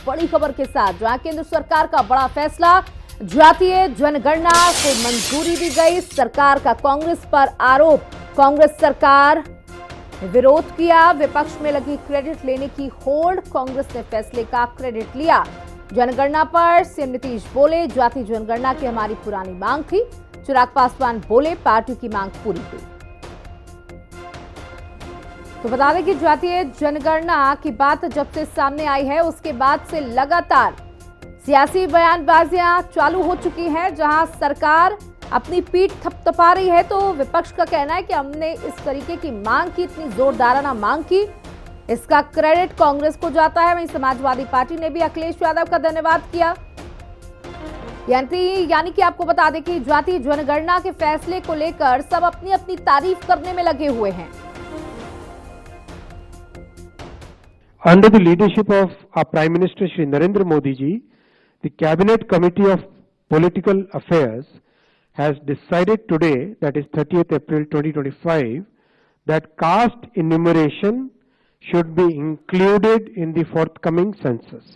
बड़ी खबर के साथ, जहां केंद्र सरकार का बड़ा फैसला, जातीय जनगणना को मंजूरी दी गई। सरकार का कांग्रेस पर आरोप, कांग्रेस सरकार ने विरोध किया। विपक्ष में लगी क्रेडिट लेने की होड़, कांग्रेस ने फैसले का क्रेडिट लिया। जनगणना पर सीएम नीतीश बोले, जातीय जनगणना की हमारी पुरानी मांग थी। चिराग पासवान बोले, पार्टी की मांग पूरी हुई। तो बता दें कि जातीय जनगणना की बात जब से सामने आई है, उसके बाद से लगातार सियासी बयानबाजियां चालू हो चुकी हैं, जहां सरकार अपनी पीठ थपथपा रही है, तो विपक्ष का कहना है कि हमने इस तरीके की मांग की, इतनी जोरदाराना मांग की, इसका क्रेडिट कांग्रेस को जाता है। वहीं समाजवादी पार्टी ने भी अखिलेश यादव का धन्यवाद किया। यानी कि आपको बता दें कि जातीय जनगणना के फैसले को लेकर सब अपनी अपनी तारीफ करने में लगे हुए हैं। Under the leadership of our Prime Minister Shri Narendra Modi ji, the Cabinet Committee of Political Affairs has decided today, that is 30th April 2025, that caste enumeration should be included in the forthcoming census.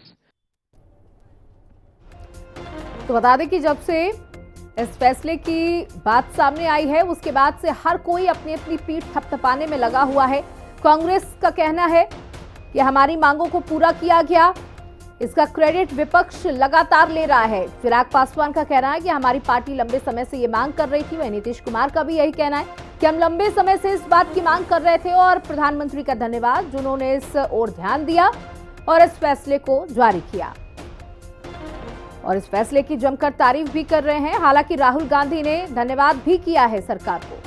तो बता दें कि जब से इस फैसले की बात सामने आई है, उसके बाद से हर कोई अपनी अपनी पीठ थपथपाने में लगा हुआ है। कांग्रेस का कहना है कि हमारी मांगों को पूरा किया गया, इसका क्रेडिट विपक्ष लगातार ले रहा है। चिराग पासवान का कहना है कि हमारी पार्टी लंबे समय से ये मांग कर रही थी। वहीं नीतीश कुमार का भी यही कहना है कि हम लंबे समय से इस बात की मांग कर रहे थे, और प्रधानमंत्री का धन्यवाद जिन्होंने इस ओर ध्यान दिया और इस फैसले को जारी किया। और इस फैसले की जमकर तारीफ भी कर रहे हैं। हालांकि राहुल गांधी ने धन्यवाद भी किया है सरकार को।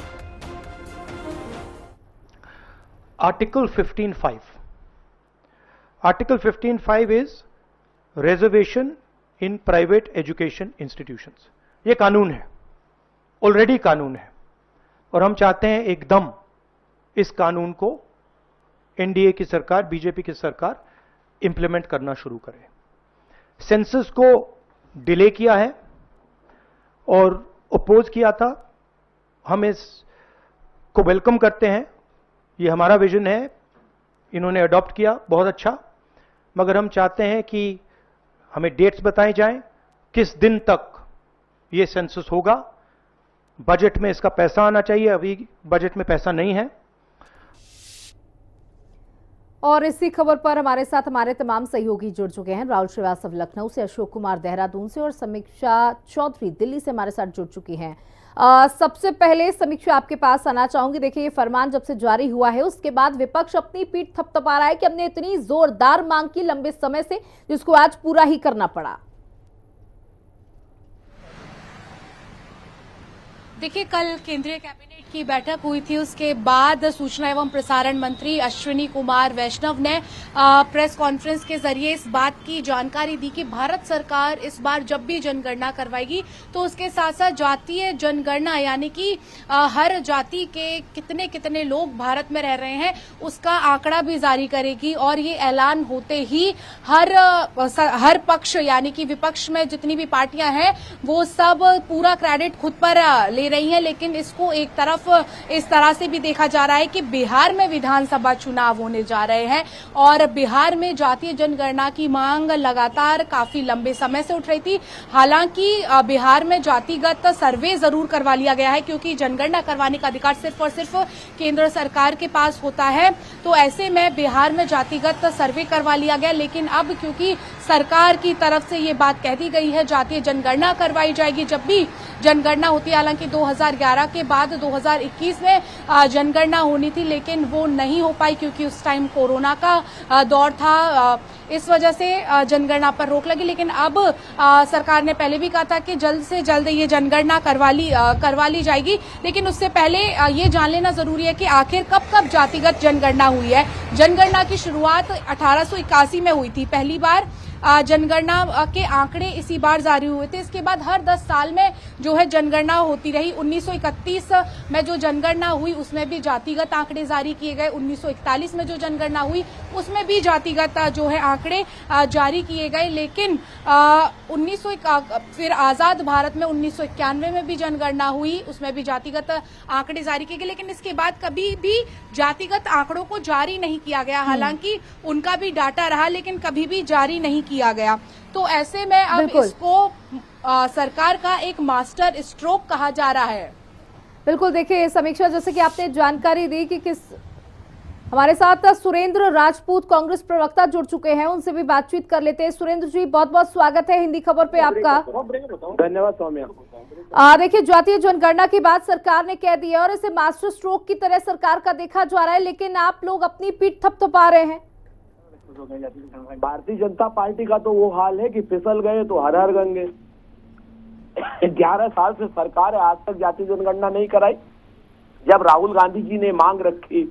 Article 15(5). Article 15(5) is reservation in private education institutions. ये कानून है, ऑलरेडी कानून है, और हम चाहते हैं एकदम इस कानून को एनडीए की सरकार, बीजेपी की सरकार इंप्लीमेंट करना शुरू करे। सेंसस को डिले किया है और अपोज किया था, हम इसको वेलकम करते हैं। ये हमारा विजन है, इन्होंने अडॉप्ट किया, बहुत अच्छा, मगर हम चाहते हैं कि हमें डेट्स बताई जाएं, किस दिन तक ये सेंसस होगा, बजट में इसका पैसा आना चाहिए, अभी बजट में पैसा नहीं है। और इसी खबर पर हमारे साथ हमारे तमाम सहयोगी जुड़ चुके हैं। राहुल श्रीवास्तव लखनऊ से, अशोक कुमार देहरादून से और समीक्षा चौधरी दिल्ली से हमारे साथ जुड़ चुकी हैं। सबसे पहले समीक्षा आपके पास आना चाहूंगी। देखिए, ये फरमान जब से जारी हुआ है, उसके बाद विपक्ष अपनी पीठ थपथपा रहा है कि हमने इतनी जोरदार मांग की लंबे समय से, जिसको आज पूरा ही करना पड़ा। देखिए, कल केंद्रीय कैबिनेट की बैठक हुई थी, उसके बाद सूचना एवं प्रसारण मंत्री अश्विनी कुमार वैष्णव ने प्रेस कॉन्फ्रेंस के जरिए इस बात की जानकारी दी कि भारत सरकार इस बार जब भी जनगणना करवाएगी तो उसके साथ साथ जातीय जनगणना, यानी कि हर जाति के कितने कितने लोग भारत में रह रहे हैं, उसका आंकड़ा भी जारी करेगी। और ये ऐलान होते ही हर पक्ष, यानी कि विपक्ष में जितनी भी पार्टियां हैं, वो सब पूरा क्रेडिट खुद पर ले रही हैं। लेकिन इसको एक तरफ इस तरह से भी देखा जा रहा है कि बिहार में विधानसभा चुनाव होने जा रहे हैं और बिहार में जातीय जनगणना की मांग लगातार काफी लंबे समय से उठ रही थी। हालांकि बिहार में जातिगत सर्वे जरूर करवा लिया गया है, क्योंकि जनगणना करवाने का अधिकार सिर्फ और सिर्फ केंद्र सरकार के पास होता है। तो ऐसे में बिहार में जातिगत सर्वे करवा लिया गया, लेकिन अब क्योंकि सरकार की तरफ से ये बात कह दी गई है, जातीय जनगणना करवाई जाएगी जब भी जनगणना होती है। हालांकि 2011 के बाद 2021 में जनगणना होनी थी, लेकिन वो नहीं हो पाई क्योंकि उस टाइम कोरोना का दौर था। इस वजह से जनगणना पर रोक लगी। लेकिन अब सरकार ने पहले भी कहा था कि जल्द से जल्द ये जनगणना करवा ली जाएगी। लेकिन उससे पहले ये जान लेना जरूरी है कि आखिर कब जातिगत जनगणना हुई है। जनगणना की शुरुआत 1881 में हुई थी पहली बार। जनगणना के आंकड़े इसी बार जारी हुए थे। इसके बाद हर 10 साल में जो है जनगणना होती रही। 1931 में जो जनगणना हुई उसमें भी जातिगत आंकड़े जारी किए गए। 1941 में जो जनगणना हुई उसमें भी जातिगत जो है आंकड़े जारी किए गए। लेकिन फिर आजाद भारत में 1991 में भी जनगणना हुई, उसमें भी जातिगत आंकड़े जारी किए गए, लेकिन इसके बाद कभी भी जातिगत आंकड़ों को जारी नहीं किया गया। हालांकि उनका भी डाटा रहा, लेकिन कभी भी जारी नहीं किया गया। तो ऐसे में अब इसको सरकार का एक मास्टर स्ट्रोक कहा जा रहा है। बिल्कुल, देखिए समीक्षा, जैसे कि आपने जानकारी दी कि किस हमारे साथ सुरेंद्र राजपूत कांग्रेस प्रवक्ता जुड़ चुके हैं, उनसे भी बातचीत कर लेते हैं। सुरेंद्र जी, बहुत बहुत स्वागत है हिंदी खबर पे आपका। धन्यवाद सौम्या। देखिए, जातीय जनगणना की बात सरकार ने कह दी है और इसे मास्टर स्ट्रोक की तरह सरकार का देखा जा रहा है, लेकिन आप लोग अपनी पीठ थपथपा रहे हैं। भारतीय जनता पार्टी का तो वो हाल है कि फिसल गए तो हर हर गंगे। 11 साल से सरकार है, आज तक जातीय जनगणना नहीं कराई। जब राहुल गांधी जी ने मांग रखी,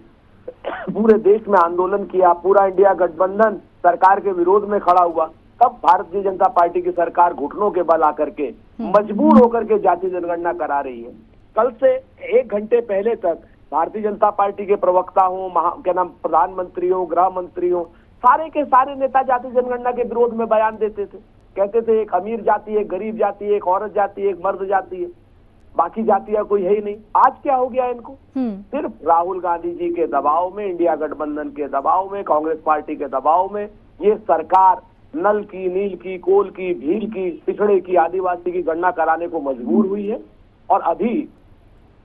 पूरे देश में आंदोलन किया, पूरा इंडिया गठबंधन सरकार के विरोध में खड़ा हुआ, तब भारतीय जनता पार्टी की सरकार घुटनों के बल आकर के मजबूर होकर के जातीय जनगणना करा रही है। कल से 1 घंटे पहले तक भारतीय जनता पार्टी के प्रवक्ता हो, क्या नाम, प्रधानमंत्री हो, गृह मंत्री हो, सारे के सारे नेता जातीय जनगणना के विरोध में बयान देते थे। कहते थे एक अमीर जाति है, एक गरीब जाति है, एक औरत जाति है, एक मर्द जाति है, बाकी जातियां कोई है ही नहीं। आज क्या हो गया इनको? सिर्फ राहुल गांधी जी के दबाव में, इंडिया गठबंधन के दबाव में, कांग्रेस पार्टी के दबाव में ये सरकार नल की, नील की, कोल की, भील की, पिछड़े की, आदिवासी की गणना कराने को मजबूर हुई है। और अभी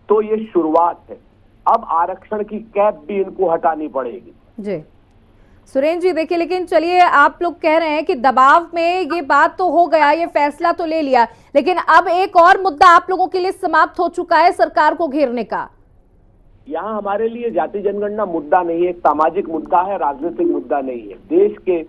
तो ये शुरुआत है, अब आरक्षण की कैप भी इनको हटानी पड़ेगी। जी सुरेंद्र जी, देखिए, लेकिन चलिए, आप लोग कह रहे हैं कि दबाव में ये बात तो हो गया, ये फैसला तो ले लिया, लेकिन अब एक और मुद्दा आप लोगों के लिए समाप्त हो चुका है सरकार को घेरने का। यहाँ हमारे लिए जातीय जनगणना मुद्दा नहीं है, एक सामाजिक मुद्दा है, राजनीतिक मुद्दा नहीं है। देश के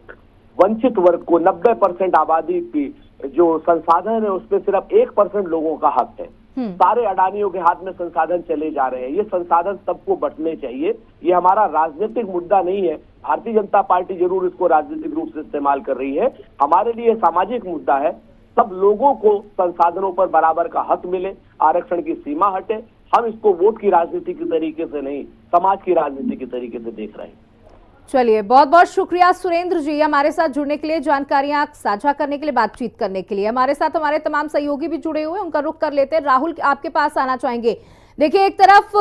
वंचित वर्ग को 90% आबादी की जो संसाधन है उसमें सिर्फ 1% लोगों का हक है। सारे अडानियों के हाथ में संसाधन चले जा रहे हैं। ये संसाधन सबको बंटने चाहिए। ये हमारा राजनीतिक मुद्दा नहीं है। भारतीय जनता पार्टी जरूर इसको राजनीतिक रूप से इस्तेमाल कर रही है। हमारे लिए सामाजिक मुद्दा है। सब लोगों को संसाधनों पर बराबर का हक मिले, आरक्षण की सीमा हटे। हम इसको वोट की राजनीति के तरीके से नहीं, समाज की राजनीति के तरीके से देख रहे हैं। चलिए, बहुत बहुत शुक्रिया सुरेंद्र जी हमारे साथ जुड़ने के लिए, जानकारियां साझा करने के लिए, बातचीत करने के लिए। हमारे साथ हमारे तमाम सहयोगी भी जुड़े हुए हैं, उनका रुख कर लेते हैं। राहुल, आपके पास आना चाहेंगे। देखिए, एक तरफ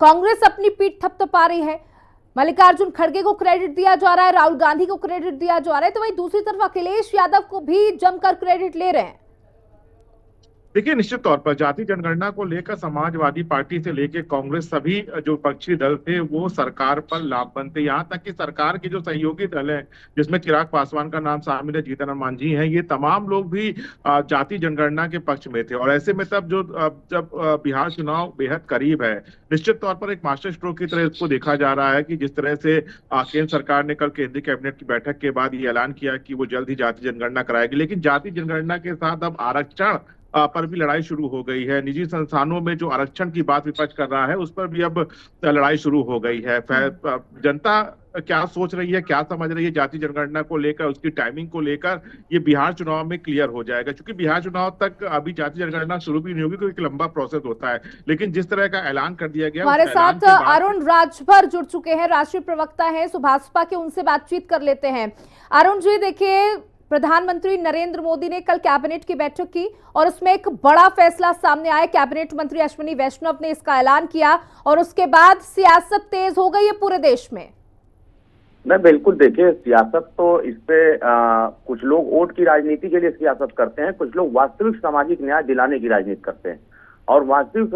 कांग्रेस अपनी पीठ थपथपा रही है, मल्लिकार्जुन खड़गे को क्रेडिट दिया जा रहा है, राहुल गांधी को क्रेडिट दिया जा रहा है, तो वहीं दूसरी तरफ अखिलेश यादव को भी जमकर क्रेडिट ले रहे हैं। देखिए, निश्चित तौर पर जातीय जनगणना को लेकर समाजवादी पार्टी से लेकर कांग्रेस, सभी जो पक्षी दल थे वो सरकार पर लामबंद थे। यहाँ तक कि सरकार के जो सहयोगी दल हैं, जिसमें चिराग पासवान का नाम शामिल है, जीतन राम मांझी हैं, ये तमाम लोग भी जातीय जनगणना के पक्ष में थे। और ऐसे में तब जब बिहार चुनाव बेहद करीब है, निश्चित तौर पर एक मास्टर स्ट्रोक की तरह इसको देखा जा रहा है कि जिस तरह से केंद्र सरकार ने कल केंद्रीय कैबिनेट की बैठक के बाद ये ऐलान किया कि वो जल्द ही जातीय जनगणना कराएगी, लेकिन जातीय जनगणना के साथ अब आरक्षण पर भी लड़ाई शुरू हो गई है। निजी संस्थानों में जो आरक्षण की बात विपक्ष कर रहा है, उस पर भी अब लड़ाई शुरू हो गई है। जनता क्या सोच रही है, क्या समझ रही है जातीय जनगणना को लेकर, उसकी टाइमिंग को लेकर, ये बिहार चुनाव में क्लियर हो जाएगा। क्योंकि बिहार चुनाव तक अभी जातीय जनगणना शुरू भी नहीं होगी, क्योंकि एक लंबा प्रोसेस होता है। लेकिन जिस तरह का ऐलान कर दिया गया, हमारे साथ अरुण राजभर जुड़ चुके हैं, राष्ट्रीय प्रवक्ता हैं सुभाषपा के, उनसे बातचीत कर लेते हैं। अरुण जी, देखिए, प्रधानमंत्री नरेंद्र मोदी ने कल कैबिनेट की बैठक की और उसमें एक बड़ा फैसला सामने आया। कैबिनेट मंत्री अश्विनी वैष्णव ने इसका ऐलान किया और उसके बाद सियासत तेज हो गई है पूरे देश में। नहीं, बिल्कुल, देखिए, सियासत तो इस पे कुछ लोग वोट की राजनीति के लिए सियासत करते हैं, कुछ लोग वास्तविक सामाजिक न्याय दिलाने की राजनीति करते हैं। और वास्तविक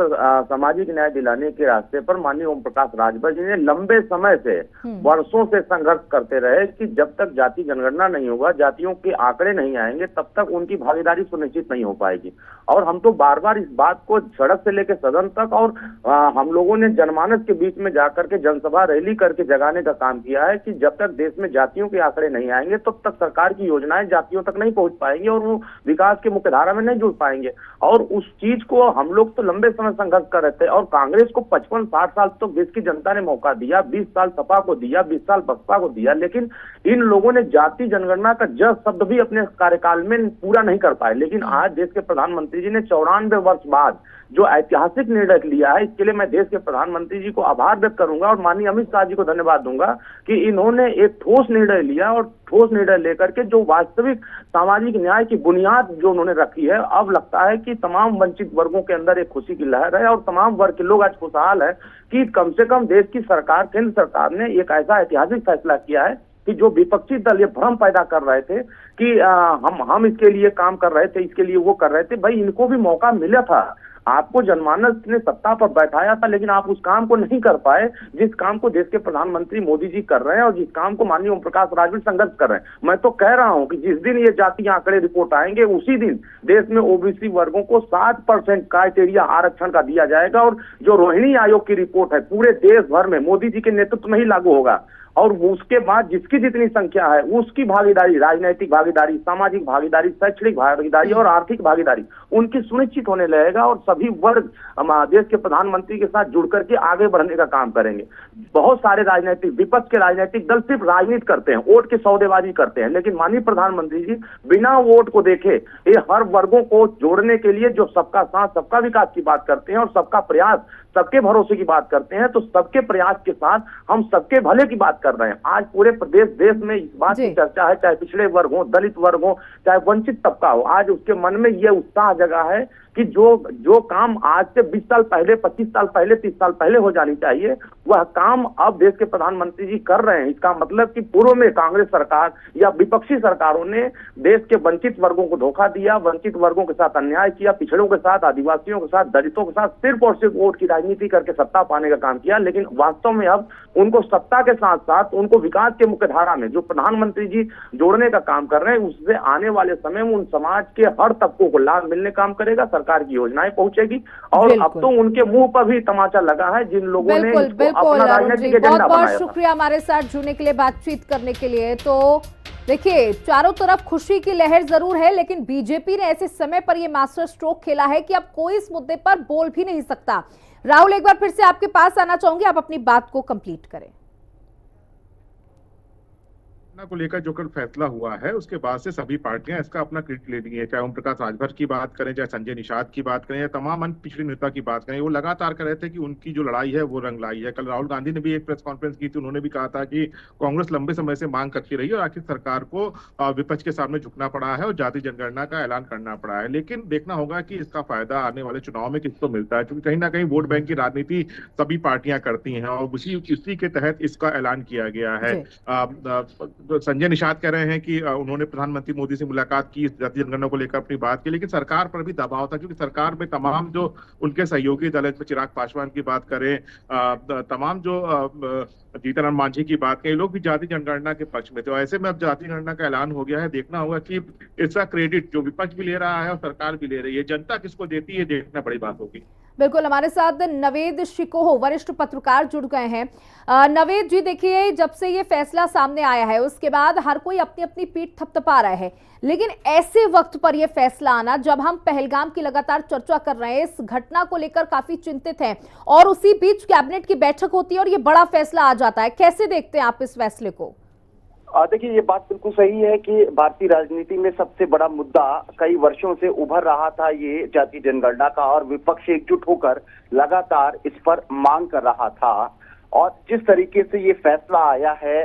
सामाजिक न्याय दिलाने के रास्ते पर माननीय ओम प्रकाश राजभर जी ने लंबे समय से, वर्षों से संघर्ष करते रहे कि जब तक जाति जनगणना नहीं होगा, जातियों के आंकड़े नहीं आएंगे, तब तक उनकी भागीदारी सुनिश्चित नहीं हो पाएगी। और हम तो बार बार इस बात को सड़क से लेकर सदन तक, और हम लोगों ने जनमानस के बीच में जाकर के जनसभा रैली करके जगाने का काम किया है कि जब तक देश में जातियों के आंकड़े नहीं आएंगे, तब तक सरकार की योजनाएं जातियों तक नहीं पहुंच पाएंगी और वो विकास के मुख्यधारा में नहीं जुड़ पाएंगे। और उस चीज को हम लोग तो लंबे समय संघर्ष कर रहे थे और कांग्रेस को 55-60 साल तो देश की जनता ने मौका दिया, 20 साल सपा को दिया, 20 साल बसपा को दिया, लेकिन इन लोगों ने जाति जनगणना का ज शब्द भी अपने कार्यकाल में पूरा नहीं कर पाए। लेकिन आज देश के प्रधानमंत्री जी ने 94 वर्ष बाद जो ऐतिहासिक निर्णय लिया है, इसके लिए मैं देश के प्रधानमंत्री जी को आभार व्यक्त करूंगा और माननीय अमित शाह जी को धन्यवाद दूंगा कि इन्होंने एक ठोस निर्णय लिया और ठोस निर्णय लेकर के जो वास्तविक सामाजिक न्याय की बुनियाद जो उन्होंने रखी है, अब लगता है कि तमाम वंचित वर्गों के अंदर एक खुशी की लहर है और तमाम वर्ग के लोग आज खुशहाल है कि कम से कम देश की सरकार, केंद्र सरकार ने एक ऐसा ऐतिहासिक फैसला किया है कि जो विपक्षी दल ये भ्रम पैदा कर रहे थे कि हम इसके लिए काम कर रहे थे, इसके लिए वो कर रहे थे, भाई इनको भी मौका मिला था। आपको जनमानस ने सत्ता पर बैठाया था, लेकिन आप उस काम को नहीं कर पाए जिस काम को देश के प्रधानमंत्री मोदी जी कर रहे हैं और जिस काम को माननीय ओम प्रकाश राजवी संघर्ष कर रहे हैं। मैं तो कह रहा हूं कि जिस दिन ये जातीय आंकड़े रिपोर्ट आएंगे, उसी दिन देश में ओबीसी वर्गों को 7% क्राइटेरिया आरक्षण का दिया जाएगा और जो रोहिणी आयोग की रिपोर्ट है पूरे देश भर में मोदी जी के नेतृत्व में ही लागू होगा और उसके बाद जिसकी जितनी संख्या है उसकी भागीदारी, राजनीतिक भागीदारी, सामाजिक भागीदारी, शैक्षणिक भागीदारी और आर्थिक भागीदारी उनकी सुनिश्चित होने लगेगा और सभी वर्ग देश के प्रधानमंत्री के साथ जुड़ करके आगे बढ़ने का काम करेंगे। बहुत सारे राजनीतिक विपक्ष के राजनीतिक दल सिर्फ राजनीति करते हैं, वोट की सौदेबाजी करते हैं, लेकिन माननीय प्रधानमंत्री जी बिना वोट को देखे ये हर वर्गों को जोड़ने के लिए जो सबका साथ सबका विकास की बात करते हैं और सबका प्रयास सबके भरोसे की बात करते हैं, तो सबके प्रयास के साथ हम सबके भले की बात कर रहे हैं। आज पूरे प्रदेश देश में इस बात की चर्चा है, चाहे पिछड़े वर्ग हो, दलित वर्ग हो, चाहे वंचित तबका हो, आज उसके मन में यह उत्साह जगा है कि जो काम आज से 20 साल पहले, 25 साल पहले, 30 साल पहले हो जानी चाहिए, वह काम अब देश के प्रधानमंत्री जी कर रहे हैं। इसका मतलब कि पूर्व में कांग्रेस सरकार या विपक्षी सरकारों ने देश के वंचित वर्गों को धोखा दिया, वंचित वर्गों के साथ अन्याय किया, पिछड़ों के साथ, आदिवासियों के साथ, दलितों के साथ सिर्फ और सिर्फ वोट की राजनीति करके सत्ता पाने का काम किया। लेकिन वास्तव में अब उनको सत्ता के साथ साथ उनको विकास के मुख्य धारा में जो प्रधानमंत्री जी जोड़ने का काम कर रहे हैं, उससे आने वाले समय में उन समाज के हर तबकों को लाभ मिलने काम करेगा, सरकार की योजनाएं पहुंचेगी और अब तो उनके मुंह पर भी तमाचा लगा है जिन लोगों ने अपना राजनीतिक एजेंडा बनाया। बहुत शुक्रिया हमारे साथ जुड़ने के लिए, बातचीत करने के लिए। तो देखिए, चारों तरफ खुशी की लहर जरूर है, लेकिन बीजेपी ने ऐसे समय पर यह मास्टर स्ट्रोक खेला है कि अब कोई इस मुद्दे पर बोल भी नहीं सकता। राहुल, एक बार फिर से आपके पास आना चाहूंगी, आप अपनी बात को कंप्लीट करें। को लेकर जो कल फैसला हुआ है उसके बाद से सभी पार्टियां इसका अपना क्रेडिट ले रही है, चाहे ओम प्रकाश राजभर की बात करें, चाहे संजय निषाद की बात करें या तमाम अन्य पिछड़े नेता की बात करें, वो लगातार कह रहे थे कि उनकी जो लड़ाई है वो रंग लाई है। कल राहुल गांधी ने भी एक प्रेस कॉन्फ्रेंस की थी, उन्होंने भी कहा था कि कांग्रेस लंबे समय से मांग करती रही और आखिर सरकार को विपक्ष के सामने झुकना पड़ा है और जाति जनगणना का ऐलान करना पड़ा है। लेकिन देखना होगा कि इसका फायदा आने वाले चुनाव में किसको मिलता है, क्योंकि कहीं ना कहीं वोट बैंक की राजनीति सभी पार्टियां करती हैं और उसी के तहत इसका ऐलान किया गया है। संजय निषाद कह रहे हैं कि उन्होंने प्रधानमंत्री मोदी से मुलाकात की, जाति जनगणना को लेकर अपनी बात की, लेकिन सरकार पर भी दबाव था क्योंकि सरकार में तमाम जो उनके सहयोगी दल है, चिराग पासवान की बात करें, तमाम जो जीतन मांझी की बात करें, लोग भी जाति जनगणना के पक्ष में थे। तो ऐसे में अब जाति जनगणना का ऐलान हो गया है, देखना होगा कि इसका क्रेडिट जो विपक्ष भी ले रहा है और सरकार भी ले रही है, जनता किसको देती है, देखना बड़ी बात होगी। बिल्कुल, हमारे साथ नवेद शिकोह वरिष्ठ पत्रकार जुड़ गए हैं। नवेद जी, देखिए, जब से ये फैसला सामने आया है उसके बाद हर कोई अपनी अपनी पीठ थपथपा रहा है, लेकिन ऐसे वक्त पर यह फैसला आना, जब हम पहलगाम की लगातार चर्चा कर रहे हैं, इस घटना को लेकर काफी चिंतित हैं और उसी बीच कैबिनेट की बैठक होती है और ये बड़ा फैसला आ जाता है, कैसे देखते हैं आप इस फैसले को? देखिए, ये बात बिल्कुल सही है कि भारतीय राजनीति में सबसे बड़ा मुद्दा कई वर्षों से उभर रहा था ये जाति जनगणना का और विपक्ष एकजुट होकर लगातार इस पर मांग कर रहा था। और जिस तरीके से ये फैसला आया है,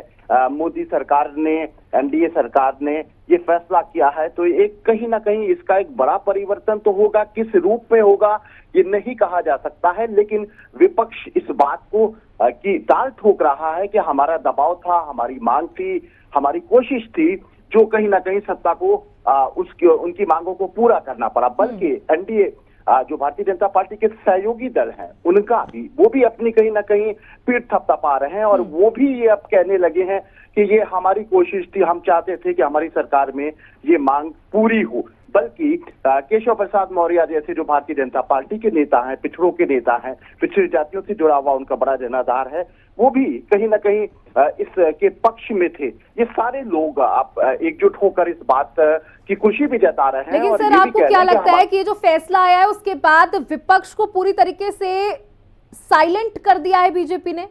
मोदी सरकार ने, एनडीए सरकार ने ये फैसला किया है, तो एक कहीं ना कहीं इसका एक बड़ा परिवर्तन तो होगा। किस रूप में होगा ये नहीं कहा जा सकता है, लेकिन विपक्ष इस बात को की ताल ठोक रहा है कि हमारा दबाव था, हमारी मांग थी, हमारी कोशिश थी, जो कहीं ना कहीं सत्ता को उनकी मांगों को पूरा करना पड़ा। बल्कि एनडीए जो भारतीय जनता पार्टी के सहयोगी दल हैं, उनका भी वो भी अपनी कहीं ना कहीं पीठ थपथपा रहे हैं और वो भी ये अब कहने लगे हैं कि ये हमारी कोशिश थी, हम चाहते थे कि हमारी सरकार में ये मांग पूरी हो। बल्कि केशव प्रसाद मौर्य जैसे जो भारतीय जनता पार्टी के नेता हैं, पिछड़ों के नेता हैं, पिछड़ी जातियों से जुड़ा हुआ उनका बड़ा जनाधार है, वो भी कहीं ना कहीं इसके पक्ष में थे। ये सारे लोग आप एकजुट होकर इस बात की खुशी भी जता रहे हैं। लेकिन और सर, ये भी आपको कह क्या रहे हैं लगता है कि ये जो फैसला आया है उसके बाद विपक्ष को पूरी तरीके से साइलेंट कर दिया है बीजेपी ने?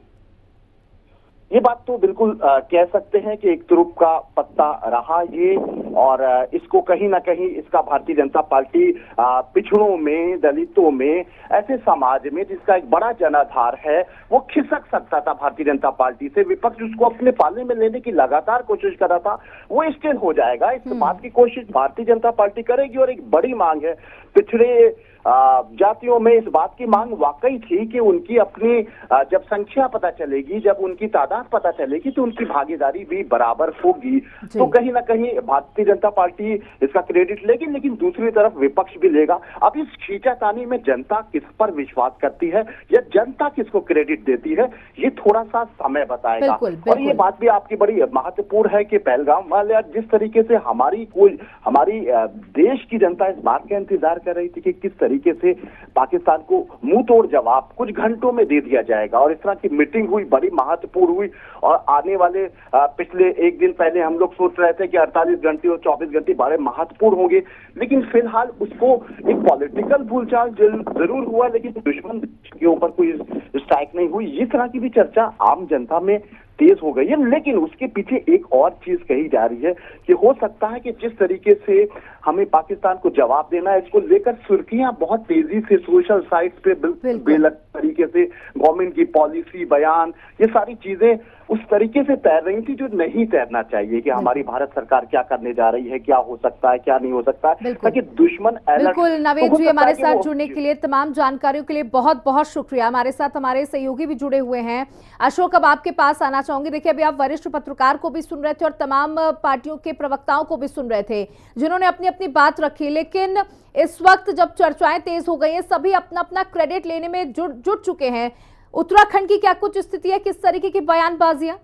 ये बात तो बिल्कुल कह सकते हैं कि एक तुरुप का पत्ता रहा ये, और इसको कहीं ना कहीं इसका भारतीय जनता पार्टी पिछड़ों में, दलितों में, ऐसे समाज में जिसका एक बड़ा जनाधार है, वो खिसक सकता था भारतीय जनता पार्टी से। विपक्ष उसको अपने पाले में लेने की लगातार कोशिश कर रहा था, वो स्टेल हो जाएगा। इस बात की कोशिश भारतीय जनता पार्टी करेगी, और एक बड़ी मांग है पिछड़े जातियों में। इस बात की मांग वाकई थी कि उनकी अपनी जब संख्या पता चलेगी, जब उनकी तादाद पता चलेगी, तो उनकी भागीदारी भी बराबर होगी। तो कहीं ना कहीं भारतीय जनता पार्टी इसका क्रेडिट लेगी, लेकिन दूसरी तरफ विपक्ष भी लेगा। अब इस खींचातानी में जनता किस पर विश्वास करती है या जनता किसको क्रेडिट देती है, ये थोड़ा सा समय बताएगा। और ये बात भी आपकी बड़ी महत्वपूर्ण है कि पहलगाम वाले जिस तरीके से हमारी देश की जनता इस बात का इंतजार कर रही थी कि किस तरीके से पाकिस्तान को मुंह तोड़ जवाब कुछ घंटों में दे दिया जाएगा, और इस तरह की मीटिंग हुई, बड़ी महत्वपूर्ण हुई। और आने वाले पिछले एक दिन पहले हम लोग सोच रहे थे कि 48 घंटे और 24 घंटे बड़े महत्वपूर्ण होंगे, लेकिन फिलहाल उसको एक पॉलिटिकल भूलचाल जरूर हुआ, लेकिन दुश्मन के ऊपर कोई स्ट्राइक नहीं हुई। इस तरह की भी चर्चा आम जनता में तेज हो गई है। लेकिन उसके पीछे एक और चीज कही जा रही है कि हो सकता है कि जिस तरीके से हमें पाकिस्तान को जवाब देना है, इसको लेकर सुर्खियां बहुत तेजी से सोशल साइट्स पे बेलग तरीके से गवर्नमेंट की पॉलिसी, बयान, ये सारी चीजें उस तरीके से तैर रही थी जो नहीं तैरना चाहिए, कि हमारी भारत सरकार क्या करने जा रही है, क्या हो सकता है, क्या नहीं हो सकता है, ताकि दुश्मन बिल्कुल। नवेद जी, हमारे साथ जुड़ने के लिए, तमाम जानकारियों के लिए बहुत बहुत शुक्रिया। हमारे साथ हमारे सहयोगी भी जुड़े हुए हैं। अशोक, अब आपके पास आना चाहूंगी। देखिए, अभी आप वरिष्ठ पत्रकार को भी सुन रहे थे और तमाम पार्टियों के प्रवक्ताओं को भी सुन रहे थे जिन्होंने अपनी अपनी बात रखी, लेकिन इस वक्त जब चर्चाएं तेज हो गई हैं, सभी अपना अपना क्रेडिट लेने में जुट चुके हैं। उत्तराखंड की क्या कुछ स्थिति है, किस तरीके की बयानबाजियां?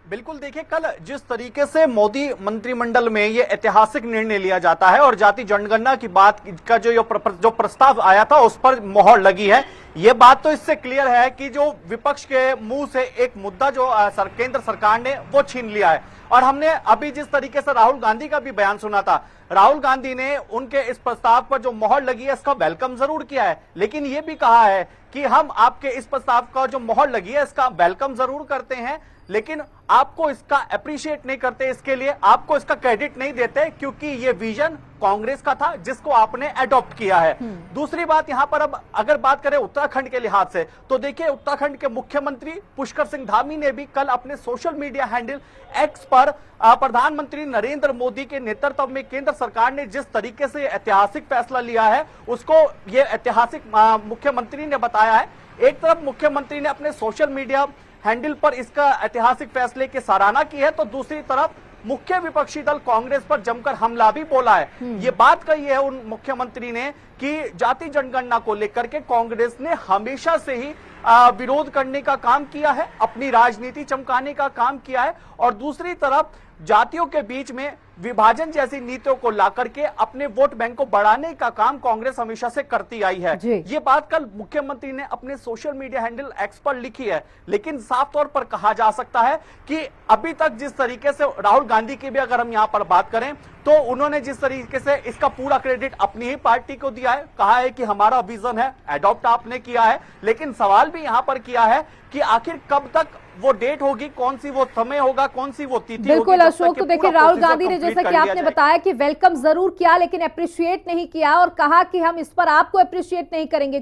बिल्कुल, देखिए, कल जिस तरीके से मोदी मंत्रिमंडल में ये ऐतिहासिक निर्णय लिया जाता है और जाति जनगणना की बात का जो प्रस्ताव आया था उस पर मोहर लगी है, ये बात तो इससे क्लियर है कि जो विपक्ष के मुंह से एक मुद्दा जो केंद्र सरकार ने वो छीन लिया है। और हमने अभी जिस तरीके से राहुल गांधी का भी बयान सुना था, राहुल गांधी ने उनके इस प्रस्ताव पर जो मोहर लगी है इसका वेलकम जरूर किया है, लेकिन ये भी कहा है कि हम आपके इस प्रस्ताव का जो मोहर लगी है इसका वेलकम जरूर करते हैं, लेकिन आपको इसका अप्रिशिएट नहीं करते, इसके लिए आपको इसका क्रेडिट नहीं देते, क्योंकि ये विजन कांग्रेस का था जिसको आपने अडॉप्ट किया है। दूसरी बात यहां पर, अब अगर बात करें उत्तराखंड के लिहाज से, तो देखिए, उत्तराखंड के मुख्यमंत्री पुष्कर सिंह धामी ने भी कल अपने सोशल मीडिया हैंडल एक्स पर प्रधानमंत्री नरेंद्र मोदी के नेतृत्व में केंद्र सरकार ने जिस तरीके से ऐतिहासिक फैसला लिया है उसको ये ऐतिहासिक मुख्यमंत्री ने बताया है। एक तरफ मुख्यमंत्री ने अपने सोशल मीडिया हैंडल पर इसका ऐतिहासिक फैसले की सराहना की है, तो दूसरी तरफ मुख्य विपक्षी दल कांग्रेस पर जमकर हमला भी बोला है। ये बात कही है उन मुख्यमंत्री ने कि जाति जनगणना को लेकर के कांग्रेस ने हमेशा से ही विरोध करने का काम किया है, अपनी राजनीति चमकाने का काम किया है, और दूसरी तरफ जातियों के बीच में विभाजन जैसी नीतियों को लाकर के अपने वोट बैंक को बढ़ाने का काम कांग्रेस हमेशा से करती आई है। ये बात कल मुख्यमंत्री ने अपने सोशल मीडिया हैंडल एक्स पर लिखी है, लेकिन साफ तौर पर कहा जा सकता है कि अभी तक जिस तरीके से राहुल गांधी की भी अगर हम यहां पर बात करें, तो उन्होंने जिस तरीके से इसका पूरा क्रेडिट अपनी ही पार्टी को दिया है, कहा है कि हमारा विजन है, अडॉप्ट आपने किया है, लेकिन सवाल भी यहां पर किया है कि आखिर कब तक वो डेट होगी, कौन सी वो समय होगा, कौन सी वो तिथि होगी। बिल्कुल अशोक, तो देखिए, राहुल गांधी ने, जैसा कि आपने बताया, कि वेलकम जरूर किया लेकिन अप्रिशिएट नहीं किया, और कहा कि हम इस पर आपको अप्रिशिएट नहीं करेंगे।